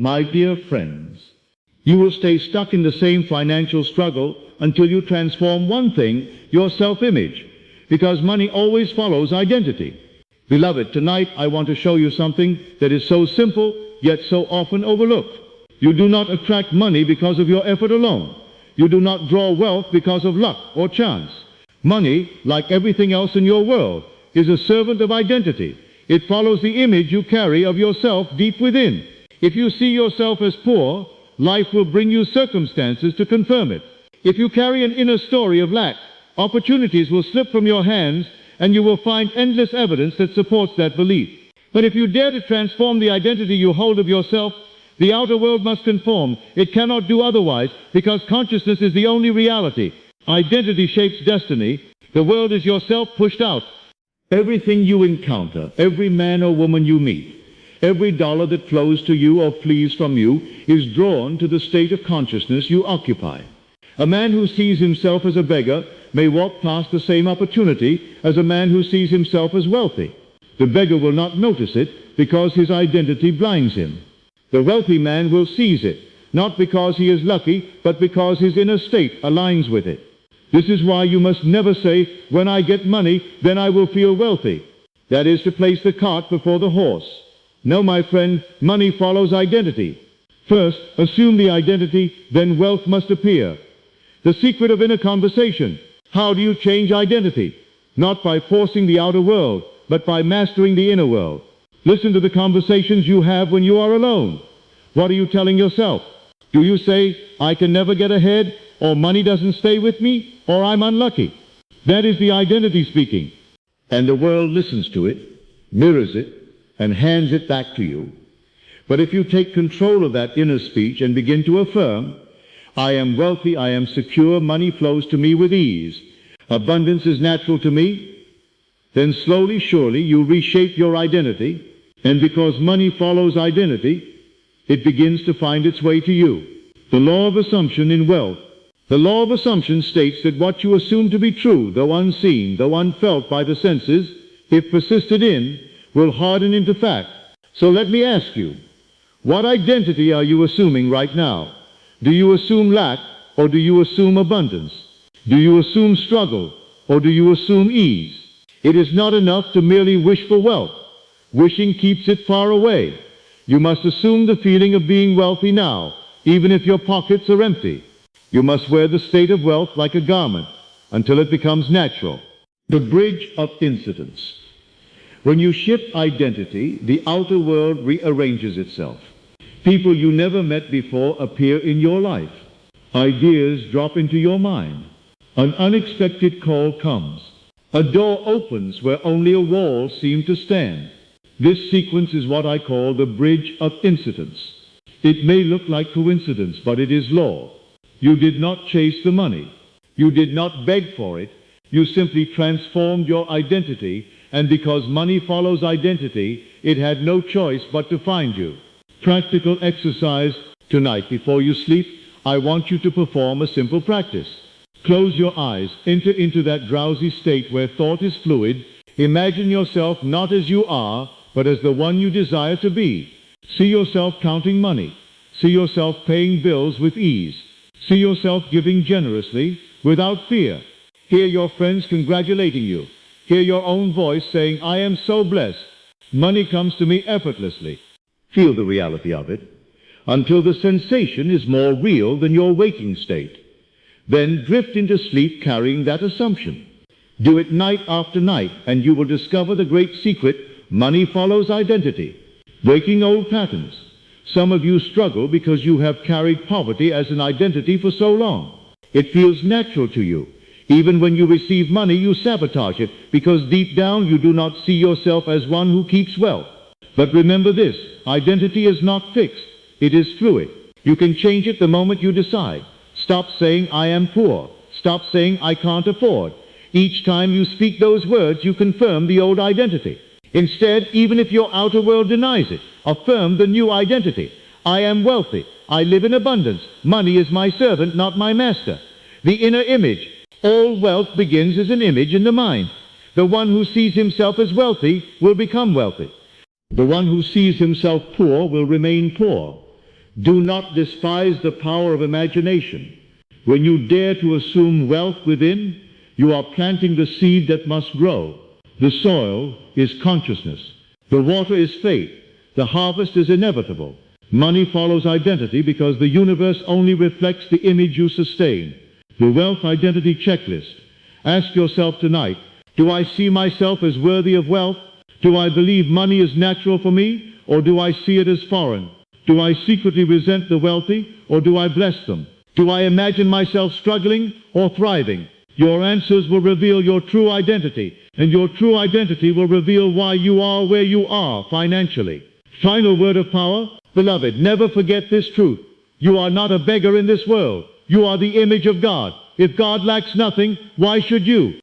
My dear friends, you will stay stuck in the same financial struggle until you transform one thing, your self-image, because money always follows identity. Beloved, tonight I want to show you something that is so simple, yet so often overlooked. You do not attract money because of your effort alone. You do not draw wealth because of luck or chance. Money, like everything else in your world, is a servant of identity. It follows the image you carry of yourself deep within. If you see yourself as poor, life will bring you circumstances to confirm it. If you carry an inner story of lack, opportunities will slip from your hands and you will find endless evidence that supports that belief. But if you dare to transform the identity you hold of yourself, the outer world must conform. It cannot do otherwise because consciousness is the only reality. Identity shapes destiny. The world is yourself pushed out. Everything you encounter, every man or woman you meet, every dollar that flows to you or flees from you is drawn to the state of consciousness you occupy. A man who sees himself as a beggar may walk past the same opportunity as a man who sees himself as wealthy. The beggar will not notice it because his identity blinds him. The wealthy man will seize it, not because he is lucky, but because his inner state aligns with it. This is why you must never say, when I get money, then I will feel wealthy. That is to place the cart before the horse. No, my friend, money follows identity. First, assume the identity, then wealth must appear. The secret of inner conversation. How do you change identity? Not by forcing the outer world, but by mastering the inner world. Listen to the conversations you have when you are alone. What are you telling yourself? Do you say, I can never get ahead, or money doesn't stay with me, or I'm unlucky? That is the identity speaking. And the world listens to it, mirrors it, and hands it back to you. But if you take control of that inner speech and begin to affirm, I am wealthy, I am secure, money flows to me with ease, abundance is natural to me, then slowly, surely, you reshape your identity, and because money follows identity, it begins to find its way to you. The law of assumption in wealth. The law of assumption states that what you assume to be true, though unseen, though unfelt by the senses, if persisted in, will harden into fact. So let me ask you, what identity are you assuming right now? Do you assume lack, or do you assume abundance? Do you assume struggle, or do you assume ease? It is not enough to merely wish for wealth. Wishing keeps it far away. You must assume the feeling of being wealthy now, even if your pockets are empty. You must wear the state of wealth like a garment until it becomes natural. The bridge of incidence. When you shift identity, the outer world rearranges itself. People you never met before appear in your life. Ideas drop into your mind. An unexpected call comes. A door opens where only a wall seemed to stand. This sequence is what I call the bridge of incidence. It may look like coincidence, but it is law. You did not chase the money. You did not beg for it. You simply transformed your identity, and because money follows identity, it had no choice but to find you. Practical exercise. Tonight, before you sleep, I want you to perform a simple practice. Close your eyes. Enter into that drowsy state where thought is fluid. Imagine yourself not as you are, but as the one you desire to be. See yourself counting money. See yourself paying bills with ease. See yourself giving generously, without fear. Hear your friends congratulating you. Hear your own voice saying, I am so blessed. Money comes to me effortlessly. Feel the reality of it, until the sensation is more real than your waking state. Then drift into sleep carrying that assumption. Do it night after night, and you will discover the great secret: money follows identity. Breaking old patterns. Some of you struggle because you have carried poverty as an identity for so long. It feels natural to you. Even when you receive money, you sabotage it because deep down you do not see yourself as one who keeps wealth. But remember this, identity is not fixed. It is fluid. You can change it the moment you decide. Stop saying, I am poor. Stop saying, I can't afford. Each time you speak those words, you confirm the old identity. Instead, even if your outer world denies it, affirm the new identity. I am wealthy. I live in abundance. Money is my servant, not my master. The inner image. All wealth begins as an image in the mind. The one who sees himself as wealthy will become wealthy. The one who sees himself poor will remain poor. Do not despise the power of imagination. When you dare to assume wealth within, you are planting the seed that must grow. The soil is consciousness. The water is faith. The harvest is inevitable. Money follows identity because the universe only reflects the image you sustain. The wealth identity checklist. Ask yourself tonight, do I see myself as worthy of wealth? Do I believe money is natural for me, or do I see it as foreign? Do I secretly resent the wealthy, or do I bless them? Do I imagine myself struggling or thriving? Your answers will reveal your true identity, and your true identity will reveal why you are where you are financially. Final word of power. Beloved, never forget this truth. You are not a beggar in this world. You are the image of God. If God lacks nothing, why should you?